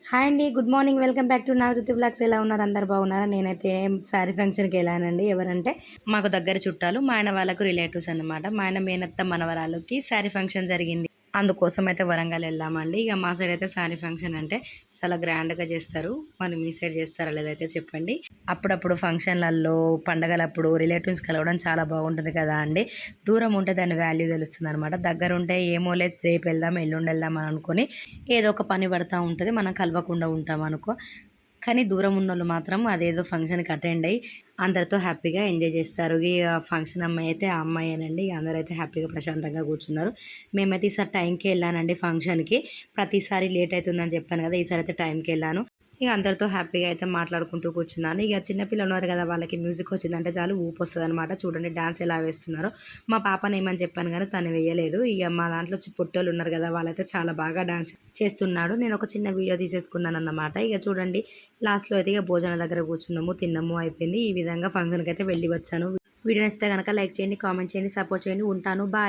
Hi అండి. Good morning. Welcome back to Nagajyothi vlogs. ఎలా ఉన్నారు? అందరూ బాగున్నారా? నేనైతే శారీ ఫంక్షన్‌కి ఎళ్ళానండి. ఎవరంటే మాకు దగ్గర చుట్టాలు. మా ఆయన వాళ్ళకు రిలేటివ్స్ అన్నమాట. మా ఆయన మేనత్త మనవరాలుకి శారీ ఫంక్షన్ జరిగింది. అందుకోసం అయితే వరంగల్ ఎళ్ళామండి. ఇక మా సైడ్ అయితే శారీ ఫంక్షన్ అంటే చాలా గ్రాండ్‌గా చేస్తారు. మరి మీ సైడ్ చేస్తారా లేదైతే చెప్పండి. అప్పుడప్పుడు ఫంక్షన్‌లల్లో, పండగలప్పుడు రిలేటివ్స్ కలవడం చాలా బాగుంటుంది కదా అండి. దూరం ఉంటే దాని వాల్యూ తెలుస్తుందనమాట. దగ్గరుంటే ఏమోలే రేపెళ్దాం, ఎల్లుండెళ్దాం అని అనుకోని ఏదో ఒక పని పడతా ఉంటది. మనం కలవకుండా ఉంటామనుకో. కానీ దూరం ఉన్నోళ్ళు మాత్రం అదేదో ఫంక్షన్‌కి అటెండ్ అయ్యి అందరితో హ్యాపీగా ఎంజాయ్ చేస్తారు. ఫంక్షన్ అమ్మాయి అయితే ఆ అమ్మాయేనండి. ఇగ అందరైతే హ్యాపీగా ప్రశాంతంగా కూర్చున్నారు. మేమైతే ఈసారి టైంకే ఎళ్ళానండి ఫంక్షన్‌కి. ప్రతిసారి లేట్ అయితుందని చెప్పాను కదా! ఈసారి అయితే టైంకే ఎళ్ళాను. ఇగ అందరితో హ్యాపీగా అయితే మాట్లాడుకుంటూ కూర్చున్నాను. ఇగ చిన్న పిల్లలున్నారు కదా! వాళ్ళకి మ్యూజిక్ వచ్చిందంటే చాలు ఊపొస్తదనమాట. చూడండి డాన్స్ ఎలా వేస్తున్నారో. మా పాపనేయమని చెప్పాను గానీ తను వేయలేదు. ఇగ మా దాంట్లో పొట్టోళ్ళున్నారు కదా! వాళ్ళైతే చాలా బాగా డాన్స్ చేస్తున్నాడు. నేనొక చిన్న వీడియో తీసేసుకున్నానన్నమాట. ఇగ చూడండి లాస్ట్‌లో అయితే ఇగ భోజనం దగ్గర కూర్చున్నాము, తిన్నాము అయిపోయింది. ఈ విధంగా ఫంక్షన్‌కయితే వెళ్ళి వచ్చాను. వీడియో నచ్చితే గనక లైక్ చేయండి, కామెంట్ చేయండి, సపోర్ట్ చేయండి. ఉంటాను. బాయ్.